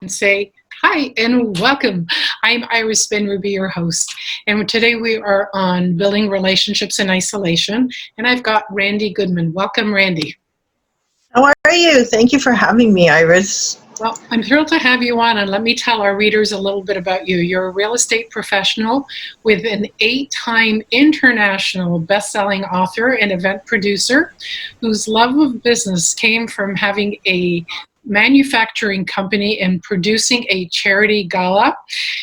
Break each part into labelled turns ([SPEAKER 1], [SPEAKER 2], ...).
[SPEAKER 1] and say hi and welcome. I'm Iris Benrubi, your host, and today we are on building relationships in isolation, and I've got Randi Goodman. Welcome, Randi.
[SPEAKER 2] How are you? Thank you for having me, Iris.
[SPEAKER 1] Well, I'm thrilled to have you on, and let me tell our readers a little bit about you. You're a real estate professional with an 8-time international best-selling author and event producer whose love of business came from having a manufacturing company and producing a charity gala.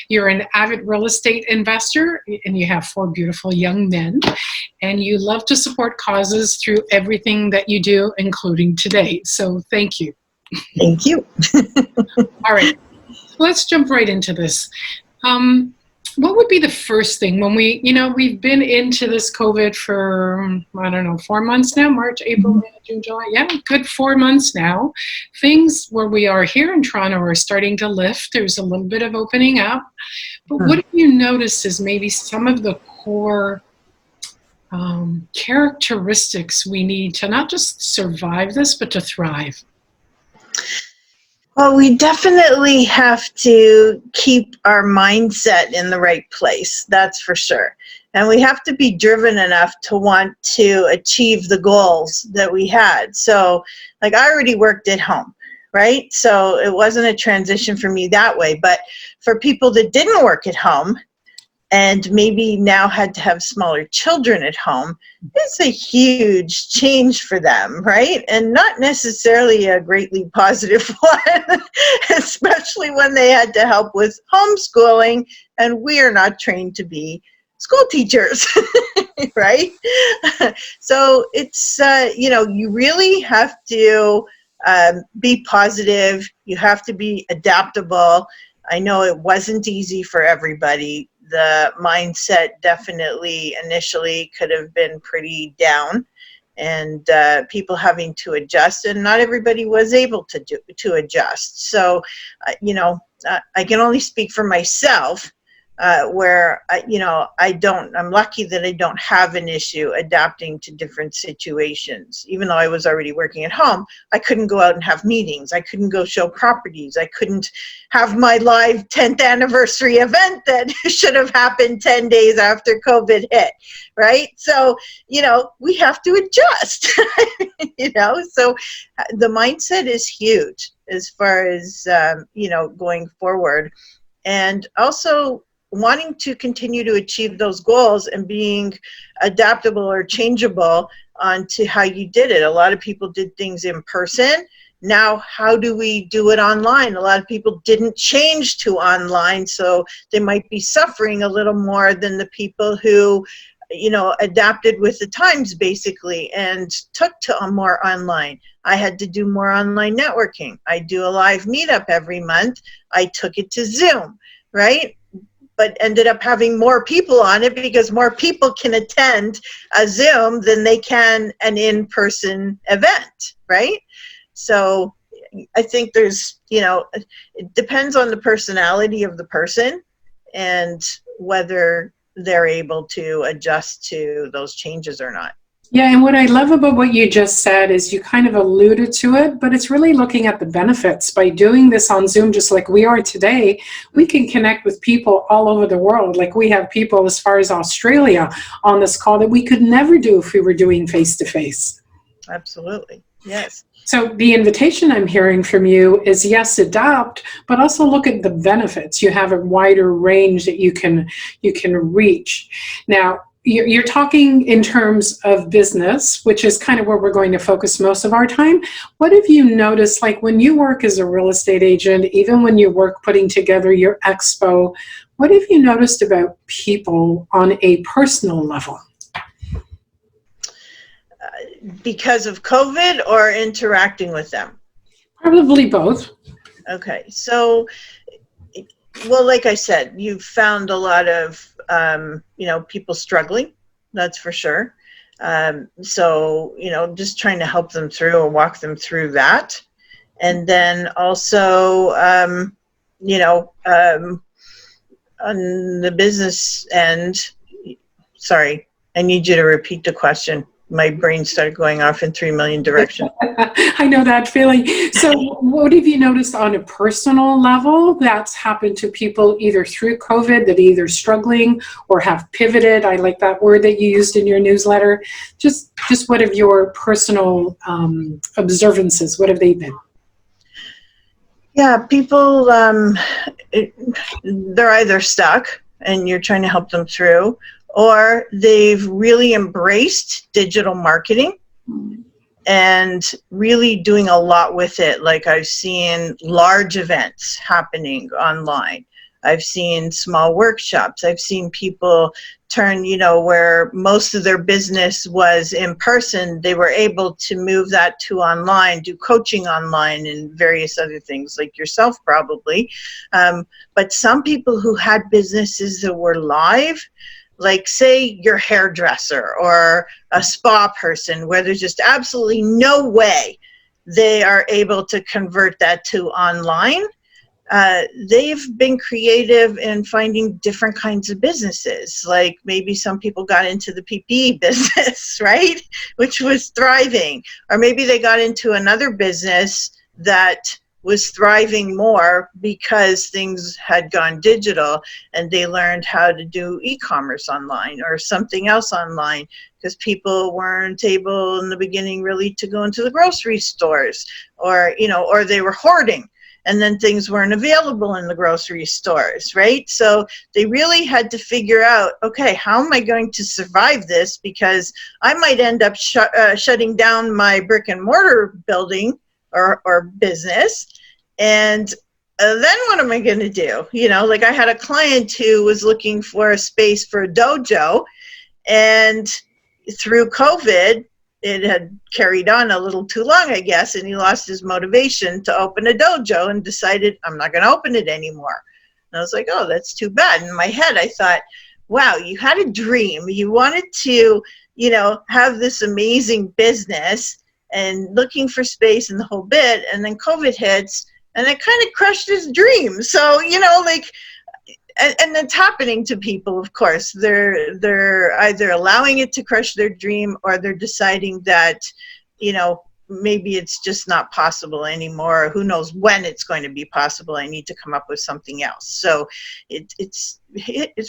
[SPEAKER 1] You're an avid real estate investor, and you have 4 beautiful young men, and you love to support causes through everything that you do, including today. So thank you.
[SPEAKER 2] Thank you.
[SPEAKER 1] All right, let's jump right into this. What would be the first thing when we've been into this COVID for, I don't know, 4 months now, March, April, May, June, July. Yeah, good 4 months now. Things where we are here in Toronto are starting to lift. There's a little bit of opening up. But what have you noticed is maybe some of the core characteristics we need to not just survive this, but to thrive?
[SPEAKER 2] Well, we definitely have to keep our mindset in the right place, that's for sure. And we have to be driven enough to want to achieve the goals that we had. So, like, I already worked at home, right? So it wasn't a transition for me that way. But for people that didn't work at home, and maybe now had to have smaller children at home, it's a huge change for them, right? And not necessarily a greatly positive one, especially when they had to help with homeschooling, and we are not trained to be school teachers, right? So it's, you really have to be positive. You have to be adaptable. I know it wasn't easy for everybody. The mindset definitely initially could have been pretty down, and people having to adjust, and not everybody was able to adjust. So, I can only speak for myself, where I'm lucky that I don't have an issue adapting to different situations. Even though I was already working at home, I couldn't go out and have meetings. I couldn't go show properties. I couldn't have my live 10th anniversary event that should have happened 10 days after COVID hit, right? So, we have to adjust, so the mindset is huge as far as, going forward. And also wanting to continue to achieve those goals and being adaptable or changeable onto how you did it. A lot of people did things in person. Now, how do we do it online? A lot of people didn't change to online, so they might be suffering a little more than the people who, adapted with the times basically and took to more online. I had to do more online networking. I do a live meetup every month. I took it to Zoom, right? But ended up having more people on it because more people can attend a Zoom than they can an in-person event, right? So I think there's, it depends on the personality of the person and whether they're able to adjust to those changes or not.
[SPEAKER 1] Yeah, and what I love about what you just said is you kind of alluded to it, but it's really looking at the benefits. By doing this on Zoom, just like we are today, we can connect with people all over the world. Like we have people as far as Australia on this call that we could never do if we were doing face-to-face.
[SPEAKER 2] Absolutely, yes.
[SPEAKER 1] So the invitation I'm hearing from you is, yes, adapt, but also look at the benefits. You have a wider range that you can reach. Now, you're talking in terms of business, which is kind of where we're going to focus most of our time. What have you noticed, like when you work as a real estate agent, even when you work putting together your expo, what have you noticed about people on a personal level?
[SPEAKER 2] Because of COVID or interacting with them?
[SPEAKER 1] Probably both.
[SPEAKER 2] Okay, so, well, like I said, you've found a lot of, people struggling, that's for sure. So, just trying to help them through or walk them through that. And then also, on the business end, sorry, I need you to repeat the question. my brain started going off in 3 million directions.
[SPEAKER 1] I know that feeling. So what have you noticed on a personal level that's happened to people either through COVID, that either struggling or have pivoted? I like that word that you used in your newsletter. Just what have your personal observances, what have they been?
[SPEAKER 2] Yeah, people, they're either stuck and you're trying to help them through, or they've really embraced digital marketing and really doing a lot with it. Like I've seen large events happening online. I've seen small workshops. I've seen people turn, where most of their business was in person, they were able to move that to online, do coaching online and various other things like yourself probably. But some people who had businesses that were live, like say your hairdresser or a spa person, where there's just absolutely no way they are able to convert that to online. They've been creative in finding different kinds of businesses. Like maybe some people got into the PPE business, right? Which was thriving. Or maybe they got into another business that was thriving more because things had gone digital and they learned how to do e-commerce online or something else online because people weren't able in the beginning really to go into the grocery stores, or they were hoarding and then things weren't available in the grocery stores, right? So they really had to figure out, okay, how am I going to survive this? Because I might end up shutting down my brick and mortar building or business. And then what am I going to do? Like I had a client who was looking for a space for a dojo, and through COVID, it had carried on a little too long, I guess, and he lost his motivation to open a dojo and decided, I'm not going to open it anymore. And I was like, oh, that's too bad. In my head, I thought, wow, you had a dream. You wanted to, have this amazing business and looking for space and the whole bit, and then COVID hits, and it kind of crushed his dream. So, and that's happening to people, of course. They're either allowing it to crush their dream, or they're deciding that, maybe it's just not possible anymore. Who knows when it's going to be possible? I need to come up with something else. So it's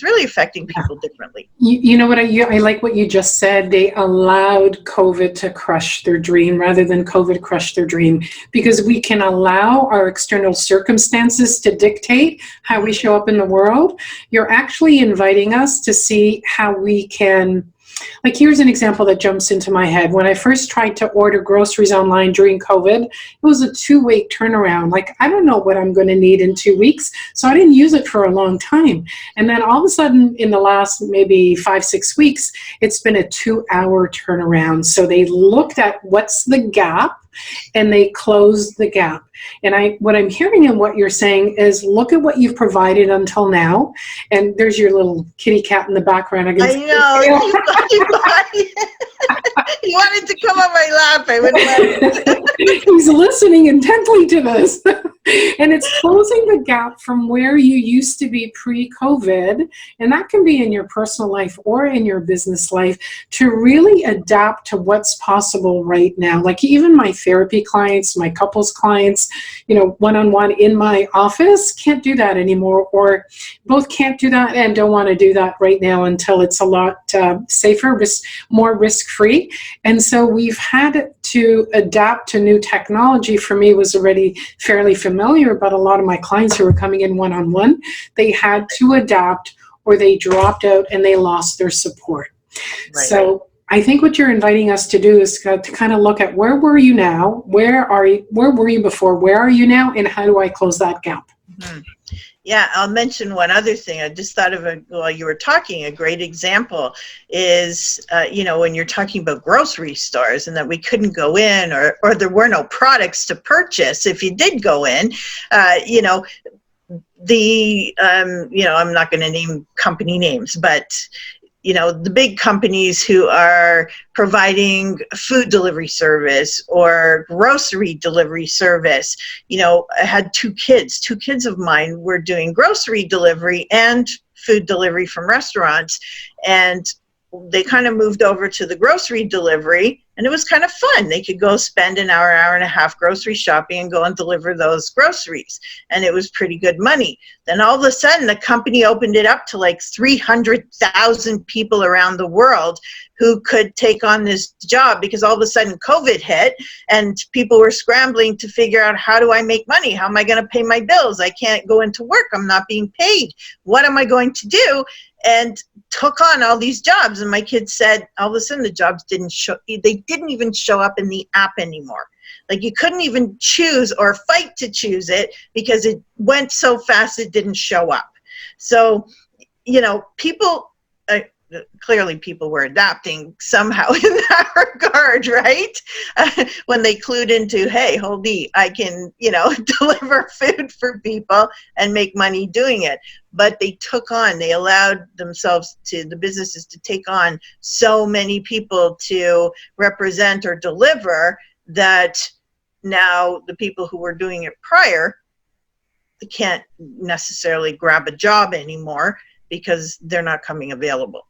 [SPEAKER 2] really affecting people differently.
[SPEAKER 1] You know what, I like what you just said. They allowed COVID to crush their dream rather than COVID crush their dream, because we can allow our external circumstances to dictate how we show up in the world. You're actually inviting us to see how we can. Like, here's an example that jumps into my head. When I first tried to order groceries online during COVID, it was a 2-week turnaround. Like, I don't know what I'm going to need in 2 weeks, so I didn't use it for a long time. And then all of a sudden, in the last maybe 5-6 weeks, it's been a 2-hour turnaround. So they looked at what's the gap, and they closed the gap. And what I'm hearing in what you're saying is, look at what you've provided until now. And there's your little kitty cat in the background.
[SPEAKER 2] I know. He wanted to come on my lap. I wouldn't let him.
[SPEAKER 1] He's listening intently to this. And it's closing the gap from where you used to be pre-COVID, and that can be in your personal life or in your business life, to really adapt to what's possible right now. Like even my therapy clients, my couples clients, one-on-one in my office can't do that anymore, or both can't do that and don't want to do that right now until it's a lot safer, more risk-free. And so we've had to adapt to new technology. For me, was already fairly familiar, but a lot of my clients who were coming in one-on-one, they had to adapt, or they dropped out and they lost their support. Right. So I think what you're inviting us to do is to kind of look at, where were you now? Where were you before? Where are you now? And how do I close that gap?
[SPEAKER 2] Mm-hmm. Yeah, I'll mention one other thing. I just thought of while you were talking, a great example is, when you're talking about grocery stores and that we couldn't go in, or there were no products to purchase if you did go in, I'm not going to name company names, but the big companies who are providing food delivery service or grocery delivery service. I had two kids of mine were doing grocery delivery and food delivery from restaurants. And they kind of moved over to the grocery delivery, and it was kind of fun. They could go spend an hour and a half grocery shopping and go and deliver those groceries. And it was pretty good money. Then all of a sudden, the company opened it up to like 300,000 people around the world who could take on this job, because all of a sudden COVID hit and people were scrambling to figure out, how do I make money? How am I going to pay my bills? I can't go into work. I'm not being paid. What am I going to do? And took on all these jobs. And my kids said, all of a sudden the jobs didn't even show up in the app anymore. Like, you couldn't even choose or fight to choose it because it went so fast it didn't show up. So, people, clearly people were adapting somehow in that regard, right? When they clued into, hey, holy, I can, deliver food for people and make money doing it. But they allowed the businesses to take on so many people to represent or deliver, that now the people who were doing it prior, they can't necessarily grab a job anymore because they're not coming available.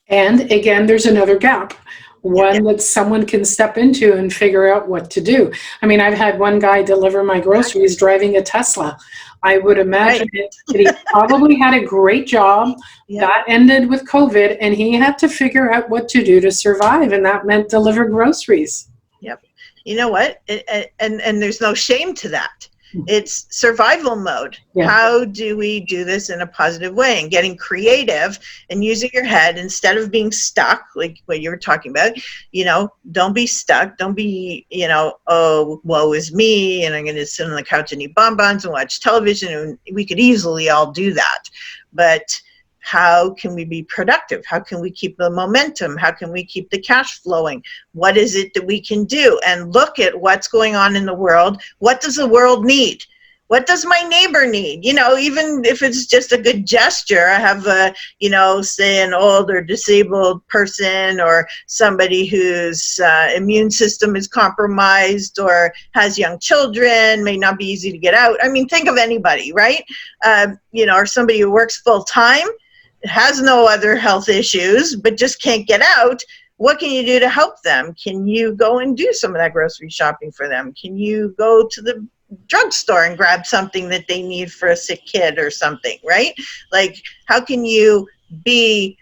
[SPEAKER 1] And again, there's another gap, one that someone can step into and figure out what to do. I mean, I've had one guy deliver my groceries driving a Tesla. I would imagine that he probably had a great job. That ended with COVID, and he had to figure out what to do to survive, and that meant deliver groceries.
[SPEAKER 2] Yep. You know what? And there's no shame to that. It's survival mode. How do we do this in a positive way? And getting creative and using your head instead of being stuck, like what you were talking about. Don't be stuck. Don't be, oh, woe is me, and I'm going to sit on the couch and eat bonbons and watch television. And we could easily all do that. But how can we be productive? How can we keep the momentum? How can we keep the cash flowing? What is it that we can do? And look at what's going on in the world. What does the world need? What does my neighbor need? Even if it's just a good gesture, I have say an old or disabled person, or somebody whose immune system is compromised, or has young children, may not be easy to get out. I mean, think of anybody, right? Or somebody who works full time, has no other health issues, but just can't get out. What can you do to help them? Can you go and do some of that grocery shopping for them? Can you go to the drugstore and grab something that they need for a sick kid or something, right? Like, how can you be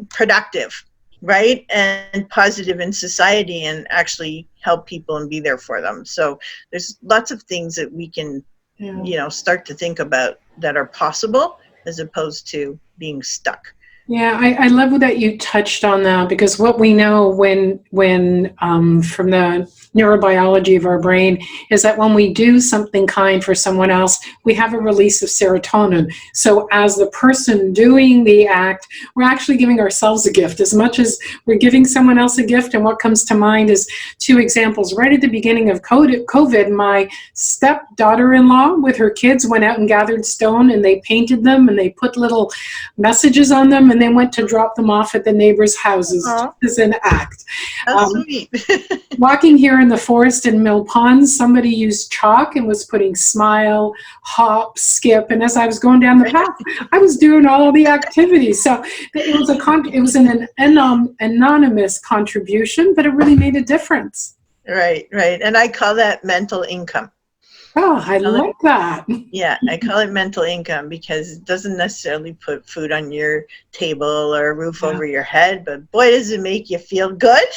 [SPEAKER 2] productive, right? And positive in society and actually help people and be there for them. So there's lots of things that we can, start to think about that are possible, as opposed to being stuck.
[SPEAKER 1] Yeah, I love that you touched on that, because what we know when from the neurobiology of our brain is that when we do something kind for someone else, we have a release of serotonin. So as the person doing the act, we're actually giving ourselves a gift as much as we're giving someone else a gift. And what comes to mind is two examples. Right at the beginning of COVID, my stepdaughter-in-law with her kids went out and gathered stone, and they painted them and they put little messages on them, and they went to drop them off at the neighbors' houses as an act.
[SPEAKER 2] That's sweet.
[SPEAKER 1] Walking here in the forest in Mill Pond, somebody used chalk and was putting smile, hop, skip, and as I was going down the path, I was doing all the activities. So it was an anonymous contribution, but it really made a difference.
[SPEAKER 2] Right. And I call that mental income.
[SPEAKER 1] Oh, I like that.
[SPEAKER 2] Yeah, I call it mental income because it doesn't necessarily put food on your table or a roof over your head, but boy, does it make you feel good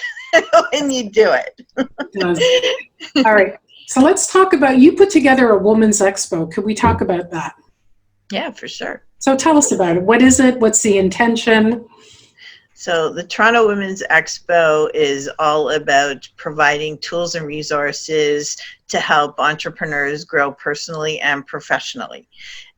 [SPEAKER 2] when you do it.
[SPEAKER 1] It does. All right. So let's talk about, you put together a women's expo. Could we talk about that?
[SPEAKER 2] Yeah, for sure.
[SPEAKER 1] So tell us about it. What is it? What's the intention?
[SPEAKER 2] So the Toronto Women's Expo is all about providing tools and resources to help entrepreneurs grow personally and professionally.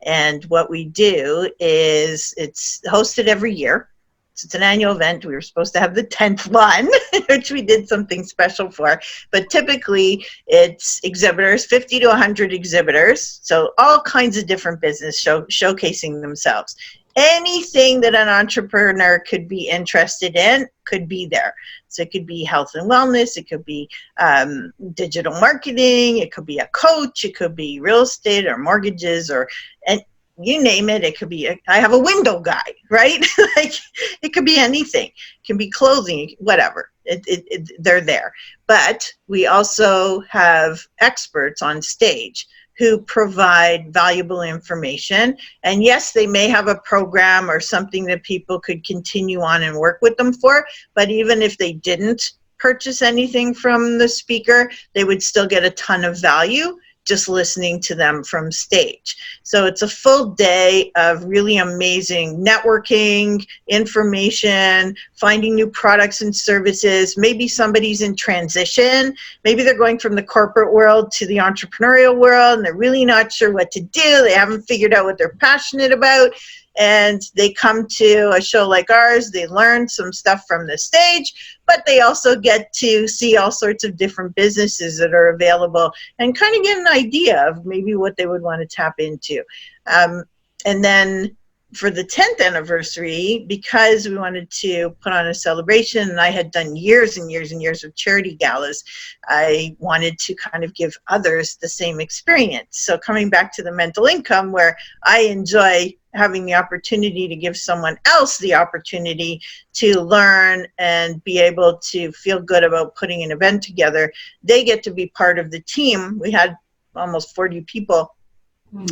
[SPEAKER 2] And what we do is, it's hosted every year. So it's an annual event. We were supposed to have the 10th one, which we did something special for. But typically, it's exhibitors, 50 to 100 exhibitors. So all kinds of different business showcasing themselves. Anything that an entrepreneur could be interested in could be there. So it could be health and wellness, it could be digital marketing, it could be a coach, it could be real estate or mortgages, and you name it. It could be, I have a window guy, right? Like, it could be anything. It can be clothing, whatever. They're there. But we also have experts on stage who provide valuable information. And yes, they may have a program or something that people could continue on and work with them for, but even if they didn't purchase anything from the speaker, they would still get a ton of value just listening to them from stage. So it's a full day of really amazing networking, information, finding new products and services. Maybe somebody's in transition. Maybe they're going from the corporate world to the entrepreneurial world and they're really not sure what to do. They haven't figured out what they're passionate about. And they come to a show like ours, they learn some stuff from the stage, but they also get to see all sorts of different businesses that are available and kind of get an idea of maybe what they would want to tap into. And then for the 10th anniversary, because we wanted to put on a celebration, and I had done years and years and years of charity galas, I wanted to kind of give others the same experience. So coming back to the mental income, where I enjoy having the opportunity to give someone else the opportunity to learn and be able to feel good about putting an event together, they get to be part of the team. We had almost 40 people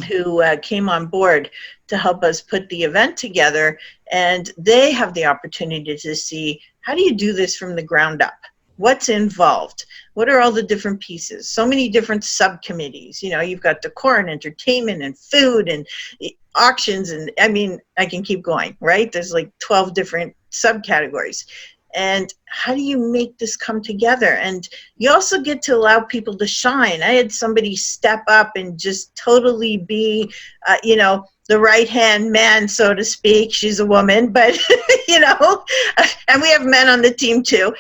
[SPEAKER 2] who came on board to help us put the event together, and they have the opportunity to see, how do you do this from the ground up? What's involved? What are all the different pieces? So many different subcommittees. You know, you've got decor and entertainment and food and auctions, and I mean, I can keep going, right? There's like 12 different subcategories. And how do you make this come together? And you also get to allow people to shine. I had somebody step up and just totally be, you know, the right-hand man, so to speak. She's a woman, but, you know, and we have men on the team too,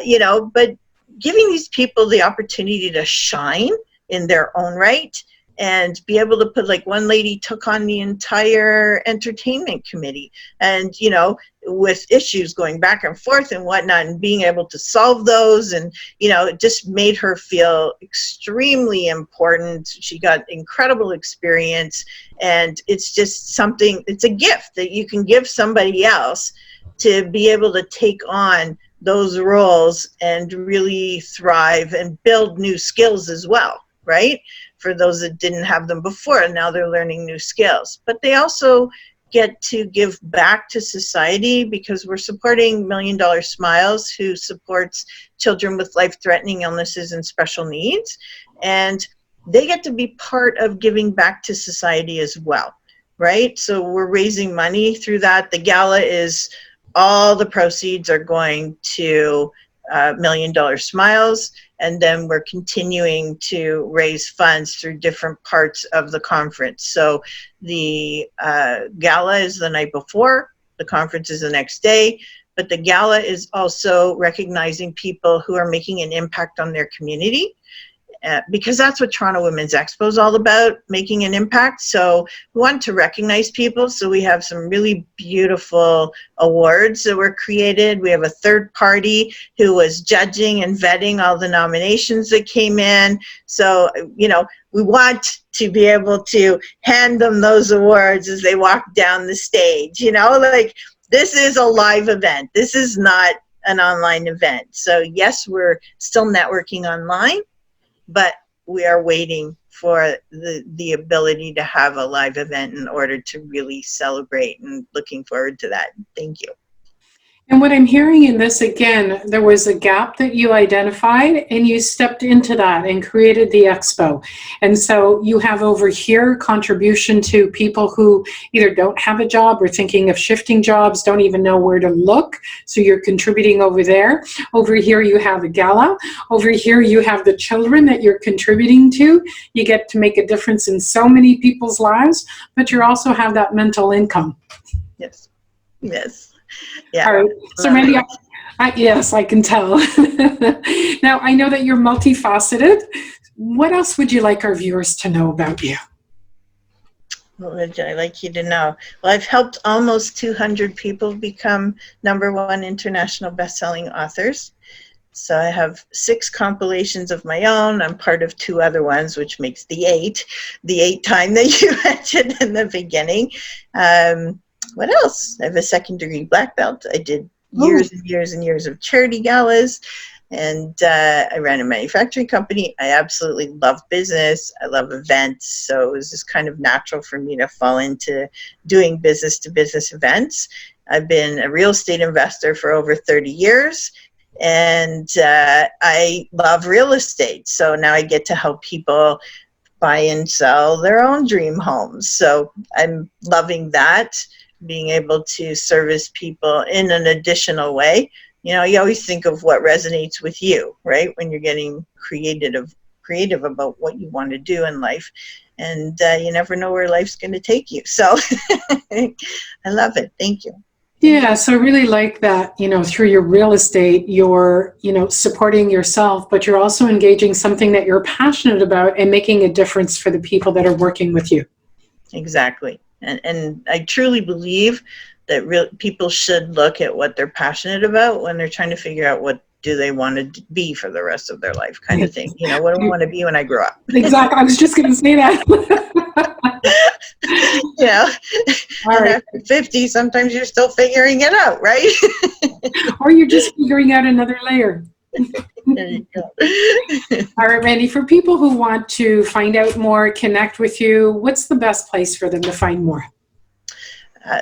[SPEAKER 2] you know, but giving these people the opportunity to shine in their own right and be able to put, like, one lady took on the entire entertainment committee, and, you know, with issues going back and forth and whatnot, and being able to solve those, and, you know, it just made her feel extremely important. She got incredible experience, and it's just something, it's a gift that you can give somebody else to be able to take on those roles and really thrive and build new skills as well, right? For those that didn't have them before, and now they're learning new skills. But they also get to give back to society, because we're supporting $1 Million Smiles, who supports children with life-threatening illnesses and special needs. And they get to be part of giving back to society as well, right? So we're raising money through that. The gala is, all the proceeds are going to $1 Million Smiles, and then we're continuing to raise funds through different parts of the conference. So the gala is the night before, the conference is the next day, but the gala is also recognizing people who are making an impact on their community. Because that's what Toronto Women's Expo is all about, making an impact. So we want to recognize people. So we have some really beautiful awards that were created. We have a third party who was judging and vetting all the nominations that came in. So, you know, we want to be able to hand them those awards as they walk down the stage. You know, like, this is a live event. This is not an online event. So yes, we're still networking online, but we are waiting for the ability to have a live event in order to really celebrate, and looking forward to that. Thank you.
[SPEAKER 1] And what I'm hearing in this, again, there was a gap that you identified and you stepped into that and created the expo. And so you have over here contribution to people who either don't have a job or thinking of shifting jobs, don't even know where to look. So you're contributing over there. Over here you have a gala. Over here you have the children that you're contributing to. You get to make a difference in so many people's lives, but you also have that mental income.
[SPEAKER 2] Yes. Yes. Yeah.
[SPEAKER 1] All right. So Randy, yes, I can tell. Now, I know that you're multifaceted. What else would you like our viewers to know about you?
[SPEAKER 2] What would I like you to know? Well, I've helped almost 200 people become #1 international best-selling authors. So I have 6 compilations of my own. I'm part of 2 other ones, which makes the 8. The 8 time that you mentioned in the beginning. What else? I have a 2nd degree black belt. I did years and years and years of charity galas. And I ran a manufacturing company. I absolutely love business. I love events. So it was just kind of natural for me to fall into doing business to business events. I've been a real estate investor for over 30 years. And I love real estate. So now I get to help people buy and sell their own dream homes. So I'm loving that, being able to service people in an additional way. You always think of what resonates with you, right? When you're getting creative about what you want to do in life. And you never know where life's going to take you. So I love it. Thank you.
[SPEAKER 1] Yeah, so I really like that, through your real estate, you're, supporting yourself, but you're also engaging something that you're passionate about and making a difference for the people that are working with you.
[SPEAKER 2] Exactly. And I truly believe that people should look at what they're passionate about when they're trying to figure out what do they want to be for the rest of their life, kind of thing. What do I want to be when I grow up?
[SPEAKER 1] Exactly. I was just going to say that.
[SPEAKER 2] All right. After 50, sometimes you're still figuring it out, right?
[SPEAKER 1] Or you're just figuring out another layer.
[SPEAKER 2] There you go.
[SPEAKER 1] All right, Randy, for people who want to find out more, connect with you, what's the best place for them to find more?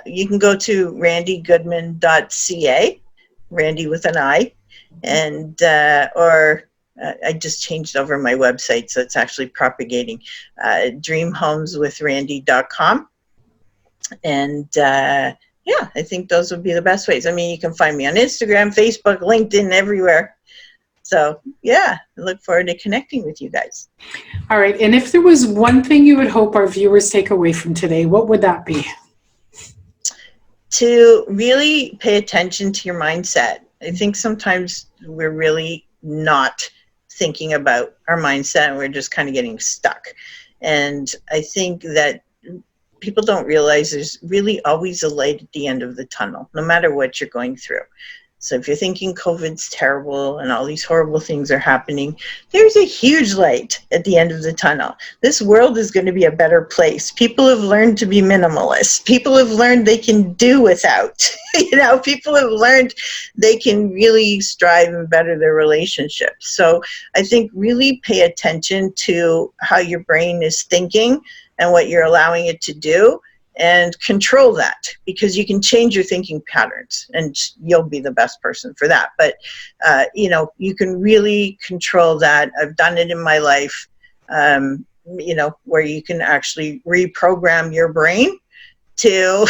[SPEAKER 2] You can go to randygoodman.ca, Randy with an I, and I just changed over my website, so it's actually propagating, dreamhomeswithrandy.com. And I think those would be the best ways. I mean, you can find me on Instagram, Facebook, LinkedIn, everywhere. So, I look forward to connecting with you guys.
[SPEAKER 1] All right. And if there was one thing you would hope our viewers take away from today, what would that be?
[SPEAKER 2] To really pay attention to your mindset. I think sometimes we're really not thinking about our mindset and we're just kind of getting stuck. And I think that people don't realize there's really always a light at the end of the tunnel, no matter what you're going through. So if you're thinking COVID's terrible and all these horrible things are happening, there's a huge light at the end of the tunnel. This world is going to be a better place. People have learned to be minimalists. People have learned they can do without. People have learned they can really strive and better their relationships. So I think really pay attention to how your brain is thinking and what you're allowing it to do. And control that, because you can change your thinking patterns and you'll be the best person for that. But, you can really control that. I've done it in my life, where you can actually reprogram your brain to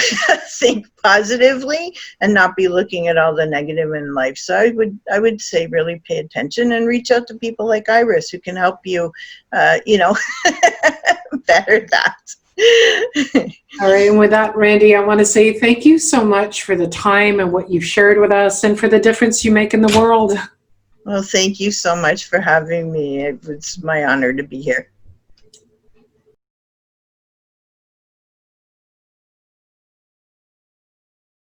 [SPEAKER 2] think positively and not be looking at all the negative in life. So I would say really pay attention and reach out to people like Iris who can help you, better that.
[SPEAKER 1] All right. And with that, Randy, I want to say thank you so much for the time and what you've shared with us and for the difference you make in the world.
[SPEAKER 2] Well, thank you so much for having me. It was my honor to be here.